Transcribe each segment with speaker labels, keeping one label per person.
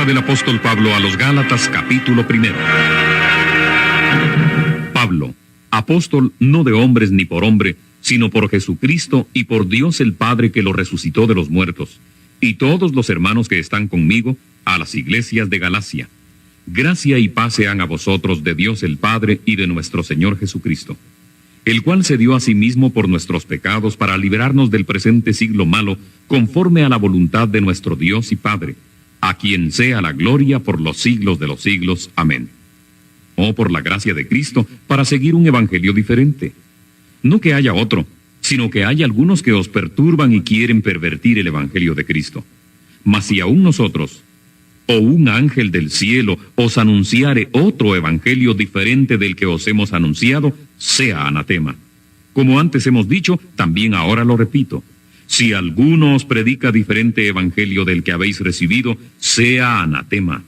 Speaker 1: Carta del apóstol Pablo a los Gálatas, capítulo 1. Pablo, apóstol no de hombres ni por hombre, sino por Jesucristo y por Dios el Padre que lo resucitó de los muertos, y todos los hermanos que están conmigo, a las iglesias de Galacia. Gracia y paz sean a vosotros de Dios el Padre y de nuestro Señor Jesucristo, el cual se dio a sí mismo por nuestros pecados para librarnos del presente siglo malo, conforme a la voluntad de nuestro Dios y Padre, a quien sea la gloria por los siglos de los siglos. Amén. Oh, por la gracia de Cristo, para seguir un evangelio diferente. No que haya otro, sino que hay algunos que os perturban y quieren pervertir el evangelio de Cristo. Mas si aún nosotros, o un ángel del cielo, os anunciare otro evangelio diferente del que os hemos anunciado, sea anatema. Como antes hemos dicho, también ahora lo repito. Si alguno os predica diferente evangelio del que habéis recibido, sea anatema.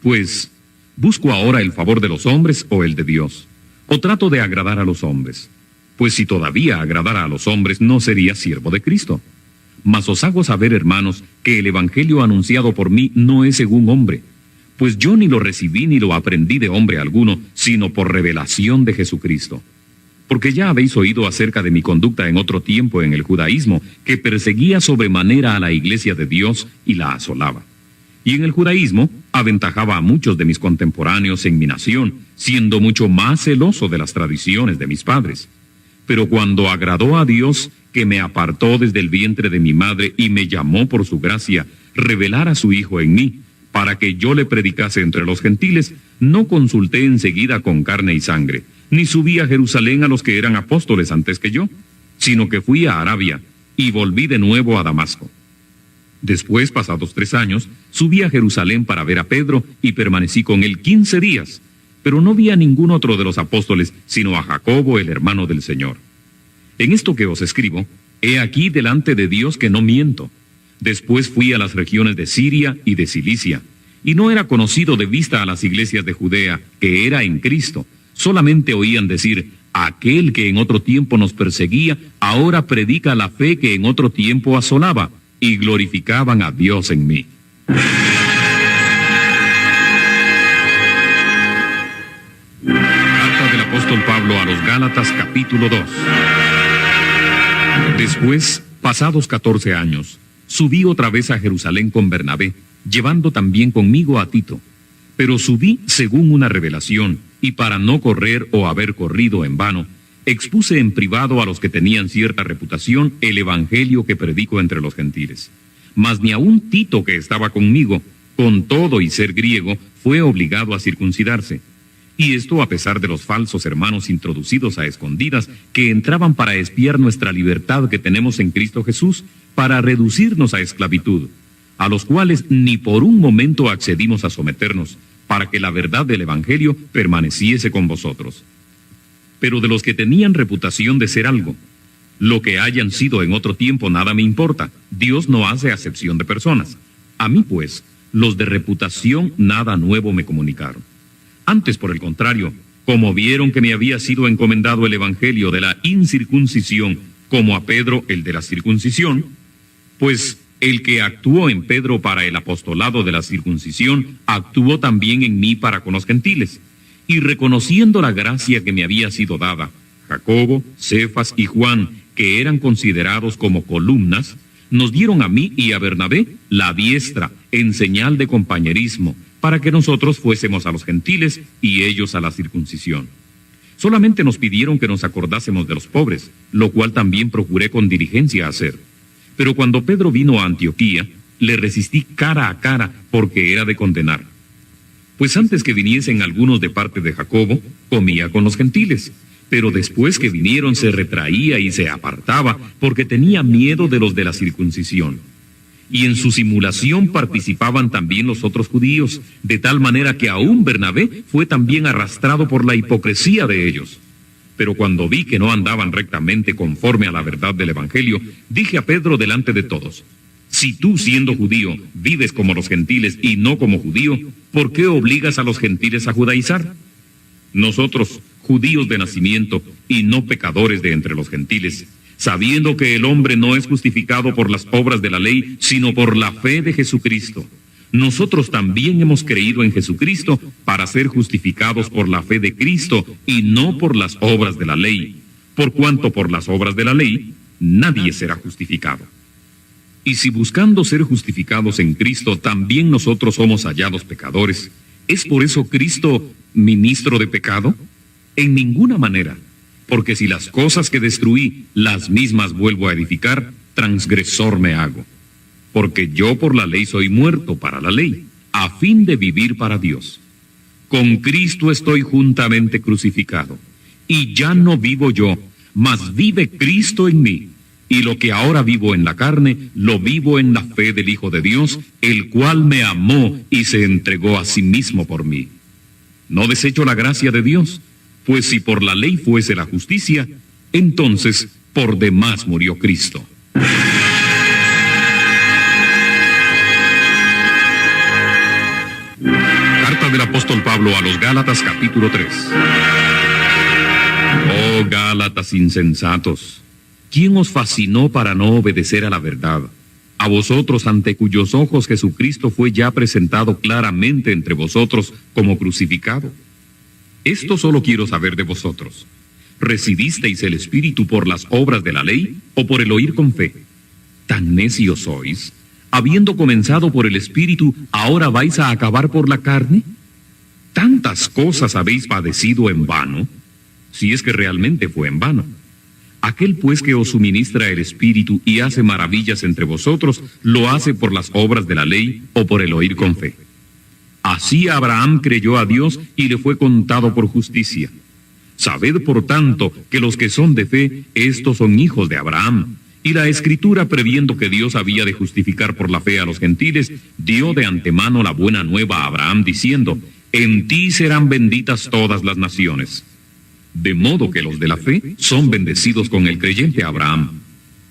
Speaker 1: Pues, ¿busco ahora el favor de los hombres o el de Dios? ¿O trato de agradar a los hombres? Pues si todavía agradara a los hombres, no sería siervo de Cristo. Mas os hago saber, hermanos, que el evangelio anunciado por mí no es según hombre, pues yo ni lo recibí ni lo aprendí de hombre alguno, sino por revelación de Jesucristo. Porque ya habéis oído acerca de mi conducta en otro tiempo en el judaísmo, que perseguía sobremanera a la iglesia de Dios y la asolaba. Y en el judaísmo aventajaba a muchos de mis contemporáneos en mi nación, siendo mucho más celoso de las tradiciones de mis padres. Pero cuando agradó a Dios, que me apartó desde el vientre de mi madre y me llamó por su gracia, revelar a su Hijo en mí, para que yo le predicase entre los gentiles, no consulté enseguida con carne y sangre, ni subí a Jerusalén a los que eran apóstoles antes que yo, sino que fui a Arabia, y volví de nuevo a Damasco. Después, pasados 3 años, subí a Jerusalén para ver a Pedro, y permanecí con él 15 días, pero no vi a ningún otro de los apóstoles, sino a Jacobo, el hermano del Señor. En esto que os escribo, he aquí delante de Dios que no miento. Después fui a las regiones de Siria y de Cilicia, y no era conocido de vista a las iglesias de Judea, que era en Cristo. Solamente oían decir, aquel que en otro tiempo nos perseguía, ahora predica la fe que en otro tiempo asolaba, y glorificaban a Dios en mí. Carta del apóstol Pablo a los Gálatas, capítulo 2. Después, pasados 14 años, subí otra vez a Jerusalén con Bernabé, llevando también conmigo a Tito. Pero subí según una revelación, y para no correr o haber corrido en vano, expuse en privado a los que tenían cierta reputación el evangelio que predico entre los gentiles. Mas ni aun Tito, que estaba conmigo, con todo y ser griego, fue obligado a circuncidarse. Y esto a pesar de los falsos hermanos introducidos a escondidas, que entraban para espiar nuestra libertad que tenemos en Cristo Jesús, para reducirnos a esclavitud, a los cuales ni por un momento accedimos a someternos, para que la verdad del evangelio permaneciese con vosotros. Pero de los que tenían reputación de ser algo, lo que hayan sido en otro tiempo nada me importa. Dios no hace acepción de personas. A mí pues, los de reputación nada nuevo me comunicaron. Antes, por el contrario, como vieron que me había sido encomendado el evangelio de la incircuncisión, como a Pedro el de la circuncisión, pues el que actuó en Pedro para el apostolado de la circuncisión, actuó también en mí para con los gentiles. Y reconociendo la gracia que me había sido dada, Jacobo, Cefas y Juan, que eran considerados como columnas, nos dieron a mí y a Bernabé la diestra en señal de compañerismo, para que nosotros fuésemos a los gentiles y ellos a la circuncisión. Solamente nos pidieron que nos acordásemos de los pobres, lo cual también procuré con diligencia hacer. Pero cuando Pedro vino a Antioquía, le resistí cara a cara, porque era de condenar. Pues antes que viniesen algunos de parte de Jacobo, comía con los gentiles, pero después que vinieron se retraía y se apartaba, porque tenía miedo de los de la circuncisión. Y en su simulación participaban también los otros judíos, de tal manera que aún Bernabé fue también arrastrado por la hipocresía de ellos. Pero cuando vi que no andaban rectamente conforme a la verdad del evangelio, dije a Pedro delante de todos: si tú, siendo judío, vives como los gentiles y no como judío, ¿por qué obligas a los gentiles a judaizar? Nosotros, judíos de nacimiento y no pecadores de entre los gentiles, sabiendo que el hombre no es justificado por las obras de la ley, sino por la fe de Jesucristo. nosotros también hemos creído en Jesucristo para ser justificados por la fe de Cristo y no por las obras de la ley, por cuanto por las obras de la ley nadie será justificado. Y si buscando ser justificados en Cristo también nosotros somos hallados pecadores, ¿es por eso Cristo ministro de pecado? En ninguna manera, porque si las cosas que destruí, las mismas vuelvo a edificar, transgresor me hago. Porque yo por la ley soy muerto para la ley, a fin de vivir para Dios. Con Cristo estoy juntamente crucificado, y ya no vivo yo, mas vive Cristo en mí. Y lo que ahora vivo en la carne, lo vivo en la fe del Hijo de Dios, el cual me amó y se entregó a sí mismo por mí. No desecho la gracia de Dios, pues si por la ley fuese la justicia, entonces por demás murió Cristo. Carta del apóstol Pablo a los Gálatas, capítulo 3. Oh Gálatas insensatos, ¿quién os fascinó para no obedecer a la verdad? A vosotros ante cuyos ojos Jesucristo fue ya presentado claramente entre vosotros como crucificado. Esto solo quiero saber de vosotros. ¿Recibisteis el Espíritu por las obras de la ley o por el oír con fe? ¿Tan necios sois? Habiendo comenzado por el Espíritu, ¿ahora vais a acabar por la carne? ¿Tantas cosas habéis padecido en vano? Si es que realmente fue en vano. Aquel pues que os suministra el Espíritu y hace maravillas entre vosotros, ¿lo hace por las obras de la ley o por el oír con fe? Así Abraham creyó a Dios y le fue contado por justicia. Sabed por tanto que los que son de fe, estos son hijos de Abraham. Y la Escritura, previendo que Dios había de justificar por la fe a los gentiles, dio de antemano la buena nueva a Abraham, diciendo: en ti serán benditas todas las naciones. De modo que los de la fe son bendecidos con el creyente Abraham.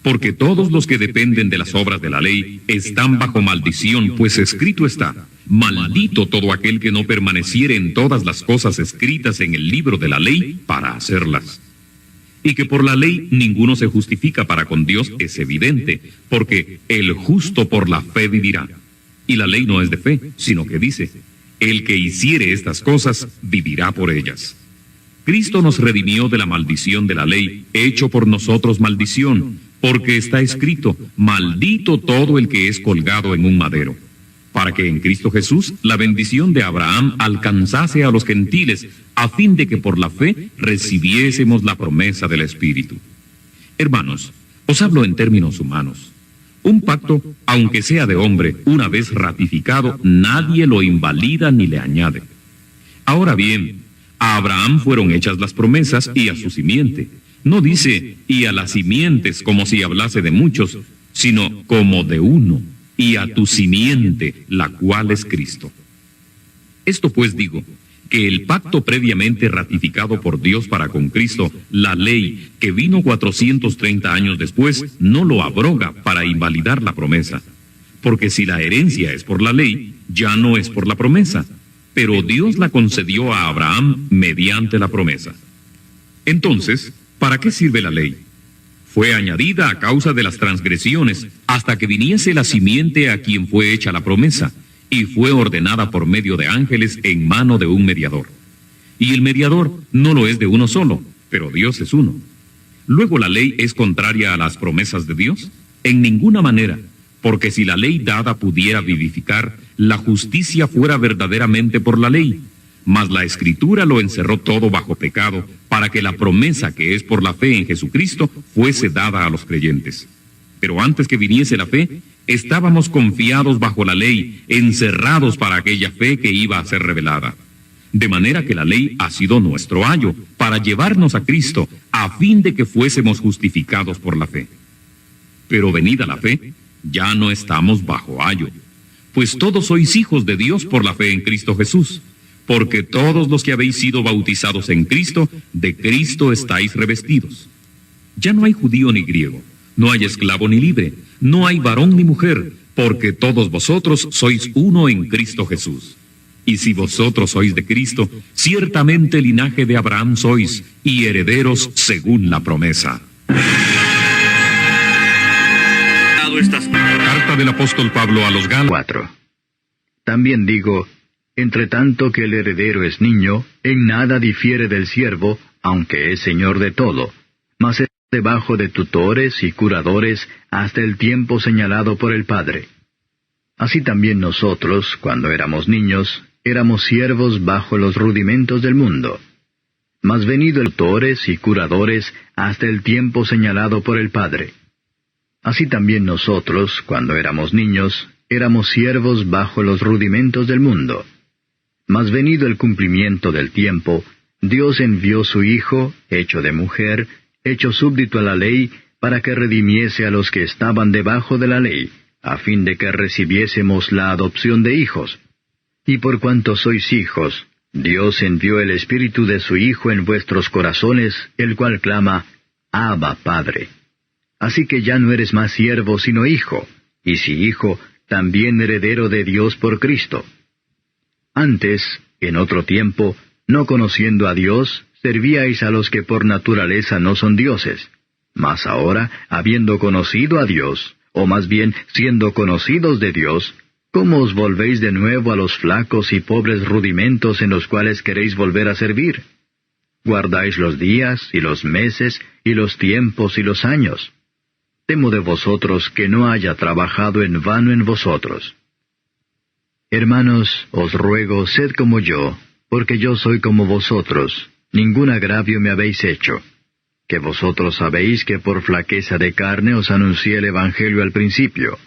Speaker 1: Porque todos los que dependen de las obras de la ley están bajo maldición, pues escrito está: maldito todo aquel que no permaneciere en todas las cosas escritas en el libro de la ley para hacerlas. Y que por la ley ninguno se justifica para con Dios es evidente, porque el justo por la fe vivirá. Y la ley no es de fe, sino que dice: el que hiciere estas cosas vivirá por ellas. Cristo nos redimió de la maldición de la ley, hecho por nosotros maldición, porque está escrito: maldito todo el que es colgado en un madero, para que en Cristo Jesús la bendición de Abraham alcanzase a los gentiles, a fin de que por la fe recibiésemos la promesa del Espíritu. Hermanos, os hablo en términos humanos. Un pacto, aunque sea de hombre, una vez ratificado, nadie lo invalida ni le añade. Ahora bien, a Abraham fueron hechas las promesas y a su simiente. No dice y a las simientes como si hablase de muchos, sino como de uno, y a tu simiente, la cual es Cristo. Esto pues digo, que el pacto previamente ratificado por Dios para con Cristo, la ley que vino 430 años después, no lo abroga para invalidar la promesa. Porque si la herencia es por la ley, ya no es por la promesa, pero Dios la concedió a Abraham mediante la promesa. Entonces, ¿para qué sirve la ley? Fue añadida a causa de las transgresiones, hasta que viniese la simiente a quien fue hecha la promesa, y fue ordenada por medio de ángeles en mano de un mediador. Y el mediador no lo es de uno solo, pero Dios es uno. ¿Luego la ley es contraria a las promesas de Dios? En ninguna manera, porque si la ley dada pudiera vivificar, la justicia fuera verdaderamente por la ley. Mas la Escritura lo encerró todo bajo pecado, para que la promesa que es por la fe en Jesucristo fuese dada a los creyentes. Pero antes que viniese la fe, estábamos confiados bajo la ley, encerrados para aquella fe que iba a ser revelada. De manera que la ley ha sido nuestro ayo, para llevarnos a Cristo, a fin de que fuésemos justificados por la fe. Pero venida la fe, ya no estamos bajo ayo, pues todos sois hijos de Dios por la fe en Cristo Jesús. Porque todos los que habéis sido bautizados en Cristo, de Cristo estáis revestidos. Ya no hay judío ni griego, no hay esclavo ni libre, no hay varón ni mujer, porque todos vosotros sois uno en Cristo Jesús. Y si vosotros sois de Cristo, ciertamente linaje de Abraham sois, y herederos según la promesa. Carta del apóstol Pablo a los Gálatas 4.
Speaker 2: También digo, entre tanto que el heredero es niño, en nada difiere del siervo, aunque es señor de todo, mas es debajo de tutores y curadores hasta el tiempo señalado por el Padre. Así también nosotros, cuando éramos niños, éramos siervos bajo los rudimentos del mundo. Mas venido el tutores y curadores hasta el tiempo señalado por el Padre. Así también nosotros, cuando éramos niños, éramos siervos bajo los rudimentos del mundo. Mas venido el cumplimiento del tiempo, Dios envió su Hijo, hecho de mujer, hecho súbdito a la ley, para que redimiese a los que estaban debajo de la ley, a fin de que recibiésemos la adopción de hijos. Y por cuanto sois hijos, Dios envió el Espíritu de su Hijo en vuestros corazones, el cual clama, Abba, Padre. Así que ya no eres más siervo sino hijo, y si hijo, también heredero de Dios por Cristo. Antes, en otro tiempo, no conociendo a Dios, servíais a los que por naturaleza no son dioses. Mas ahora, habiendo conocido a Dios, o más bien siendo conocidos de Dios, ¿cómo os volvéis de nuevo a los flacos y pobres rudimentos en los cuales queréis volver a servir? Guardáis los días, y los meses, y los tiempos, y los años. Temo de vosotros que no haya trabajado en vano en vosotros. Hermanos, os ruego, sed como yo, porque yo soy como vosotros, ningún agravio me habéis hecho. Que vosotros sabéis que por flaqueza de carne os anuncié el Evangelio al principio.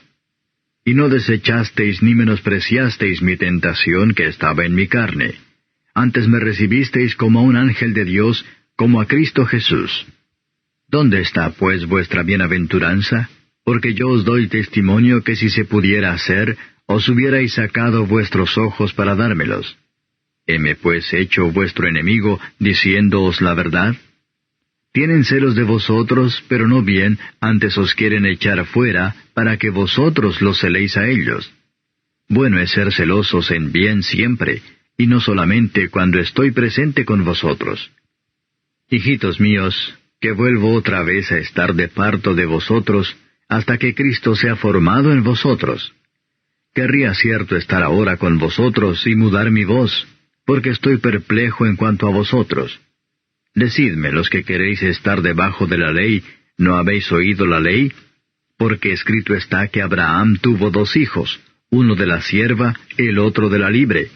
Speaker 2: Y no desechasteis ni menospreciasteis mi tentación que estaba en mi carne. Antes me recibisteis como a un ángel de Dios, como a Cristo Jesús. ¿Dónde está, pues, vuestra bienaventuranza? Porque yo os doy testimonio que si se pudiera hacer, os hubierais sacado vuestros ojos para dármelos. ¿Heme pues hecho vuestro enemigo, diciéndoos la verdad? Tienen celos de vosotros, pero no bien, antes os quieren echar fuera, para que vosotros los celéis a ellos. Bueno es ser celosos en bien siempre, y no solamente cuando estoy presente con vosotros. Hijitos míos, que vuelvo otra vez a estar de parto de vosotros, hasta que Cristo sea formado en vosotros. Querría cierto estar ahora con vosotros y mudar mi voz, porque estoy perplejo en cuanto a vosotros. Decidme, los que queréis estar debajo de la ley, ¿no habéis oído la ley? Porque escrito está que Abraham tuvo 2 hijos, uno de la sierva, el otro de la libre.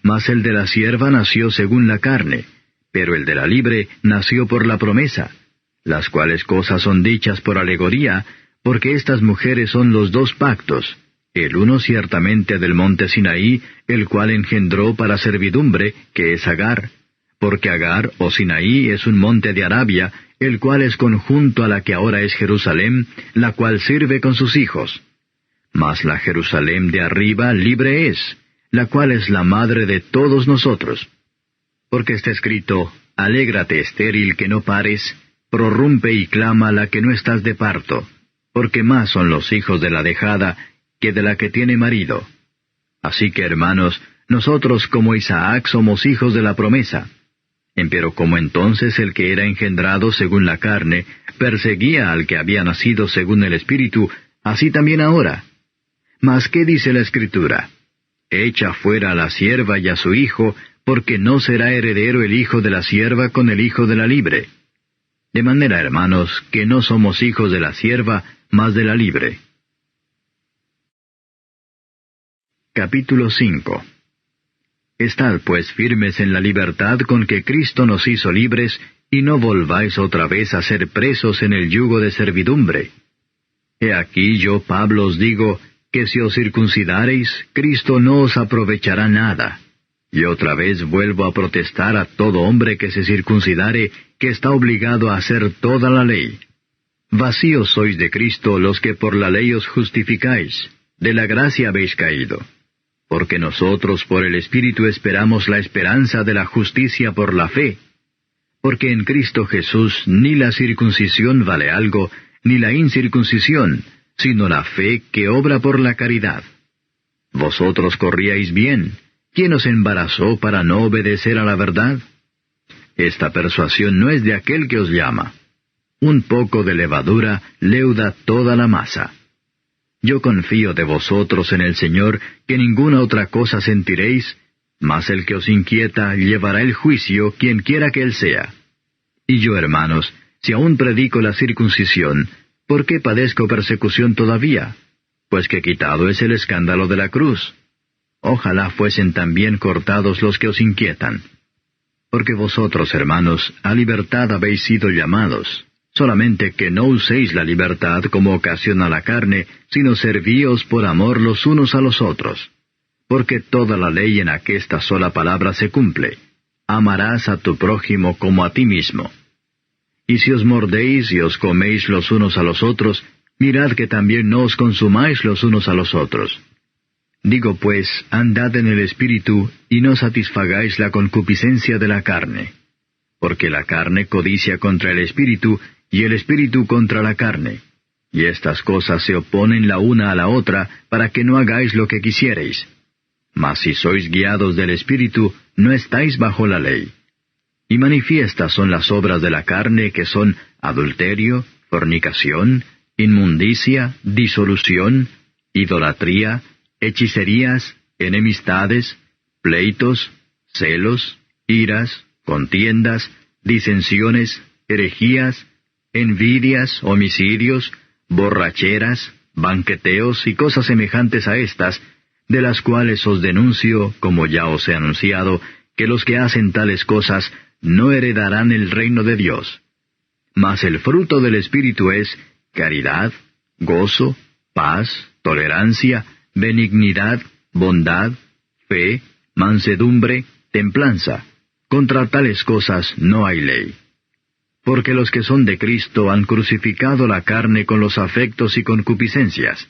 Speaker 2: Mas el de la sierva nació según la carne, pero el de la libre nació por la promesa, las cuales cosas son dichas por alegoría, porque estas mujeres son los 2 pactos, el uno ciertamente del monte Sinaí, el cual engendró para servidumbre, que es Agar, porque Agar o Sinaí es un monte de Arabia, el cual es conjunto a la que ahora es Jerusalén, la cual sirve con sus hijos. Mas la Jerusalén de arriba libre es, la cual es la madre de todos nosotros. Porque está escrito, Alégrate estéril que no pares, prorrumpe y clama la que no estás de parto, porque más son los hijos de la dejada que de la que tiene marido. Así que, hermanos, nosotros como Isaac somos hijos de la promesa. Empero como entonces el que era engendrado según la carne, perseguía al que había nacido según el Espíritu, así también ahora. Mas ¿qué dice la Escritura? Echa fuera a la sierva y a su hijo, porque no será heredero el hijo de la sierva con el hijo de la libre. De manera, hermanos, que no somos hijos de la sierva, mas de la libre. Capítulo 5. Estad pues firmes en la libertad con que Cristo nos hizo libres, y no volváis otra vez a ser presos en el yugo de servidumbre. He aquí yo, Pablo, os digo, que si os circuncidareis, Cristo no os aprovechará nada. Y otra vez vuelvo a protestar a todo hombre que se circuncidare, que está obligado a hacer toda la ley. Vacíos sois de Cristo los que por la ley os justificáis, de la gracia habéis caído. Porque nosotros por el Espíritu esperamos la esperanza de la justicia por la fe. Porque en Cristo Jesús ni la circuncisión vale algo, ni la incircuncisión, sino la fe que obra por la caridad. Vosotros corríais bien. ¿Quién os embarazó para no obedecer a la verdad? Esta persuasión no es de aquel que os llama. Un poco de levadura leuda toda la masa. Yo confío de vosotros en el Señor, que ninguna otra cosa sentiréis, mas el que os inquieta llevará el juicio, quien quiera que él sea. Y yo, hermanos, si aún predico la circuncisión, ¿por qué padezco persecución todavía? Pues que quitado es el escándalo de la cruz. Ojalá fuesen también cortados los que os inquietan. Porque vosotros, hermanos, a libertad habéis sido llamados, solamente que no uséis la libertad como ocasión a la carne, sino servíos por amor los unos a los otros. Porque toda la ley en aquesta sola palabra se cumple: amarás a tu prójimo como a ti mismo. Y si os mordéis y os coméis los unos a los otros, mirad que también no os consumáis los unos a los otros. Digo pues, andad en el Espíritu, y no satisfagáis la concupiscencia de la carne. Porque la carne codicia contra el Espíritu, y el Espíritu contra la carne. Y estas cosas se oponen la una a la otra, para que no hagáis lo que quisiereis. Mas si sois guiados del Espíritu, no estáis bajo la ley. Y manifiestas son las obras de la carne, que son adulterio, fornicación, inmundicia, disolución, idolatría, hechicerías, enemistades, pleitos, celos, iras, contiendas, disensiones, herejías, envidias, homicidios, borracheras, banqueteos y cosas semejantes a estas, de las cuales os denuncio, como ya os he anunciado, que los que hacen tales cosas no heredarán el reino de Dios. Mas el fruto del Espíritu es caridad, gozo, paz, tolerancia, benignidad, bondad, fe, mansedumbre, templanza. Contra tales cosas no hay ley. Porque los que son de Cristo han crucificado la carne con los afectos y concupiscencias.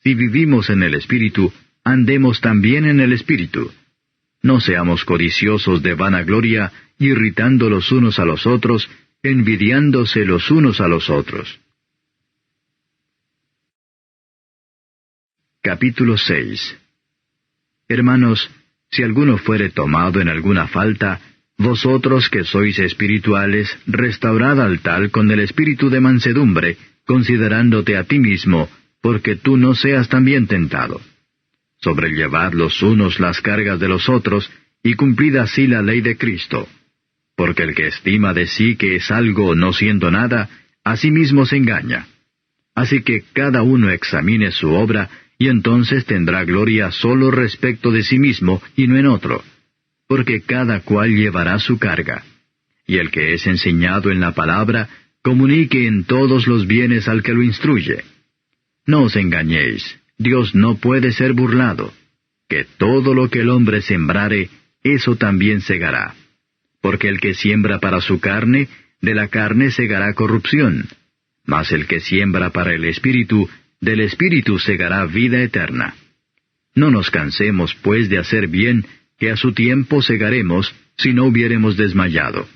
Speaker 2: Si vivimos en el Espíritu, andemos también en el Espíritu. No seamos codiciosos de vanagloria, irritando los unos a los otros, envidiándose los unos a los otros. Capítulo 6. Hermanos, si alguno fuere tomado en alguna falta, vosotros que sois espirituales, restaurad al tal con el espíritu de mansedumbre, considerándote a ti mismo, porque tú no seas también tentado. Sobrellevad los unos las cargas de los otros, y cumplid así la ley de Cristo. Porque el que estima de sí que es algo no siendo nada, a sí mismo se engaña. Así que cada uno examine su obra, y entonces tendrá gloria solo respecto de sí mismo, y no en otro. Porque cada cual llevará su carga. Y el que es enseñado en la palabra, comunique en todos los bienes al que lo instruye. No os engañéis, Dios no puede ser burlado. Que todo lo que el hombre sembrare, eso también segará. Porque el que siembra para su carne, de la carne segará corrupción. Mas el que siembra para el Espíritu, del Espíritu segará vida eterna. No nos cansemos, pues, de hacer bien, que a su tiempo segaremos, si no hubiéremos desmayado.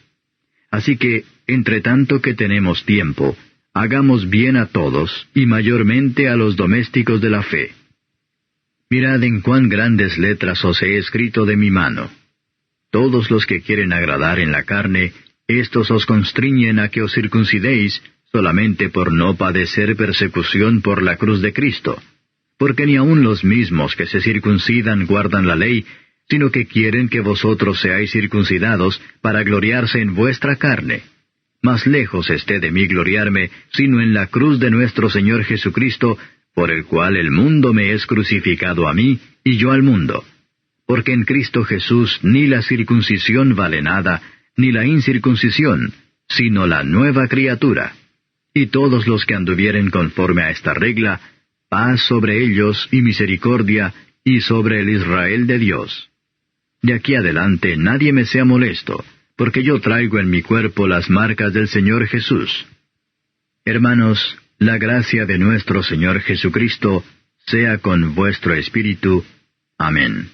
Speaker 2: Así que, entre tanto que tenemos tiempo, hagamos bien a todos, y mayormente a los domésticos de la fe. Mirad en cuán grandes letras os he escrito de mi mano. Todos los que quieren agradar en la carne, éstos os constriñen a que os circuncidéis, solamente por no padecer persecución por la cruz de Cristo. Porque ni aun los mismos que se circuncidan guardan la ley, sino que quieren que vosotros seáis circuncidados para gloriarse en vuestra carne. Mas lejos esté de mí gloriarme, sino en la cruz de nuestro Señor Jesucristo, por el cual el mundo me es crucificado a mí, y yo al mundo. Porque en Cristo Jesús ni la circuncisión vale nada, ni la incircuncisión, sino la nueva criatura. Y todos los que anduvieren conforme a esta regla, paz sobre ellos y misericordia, y sobre el Israel de Dios. De aquí adelante nadie me sea molesto, porque yo traigo en mi cuerpo las marcas del Señor Jesús. Hermanos, la gracia de nuestro Señor Jesucristo sea con vuestro espíritu. Amén.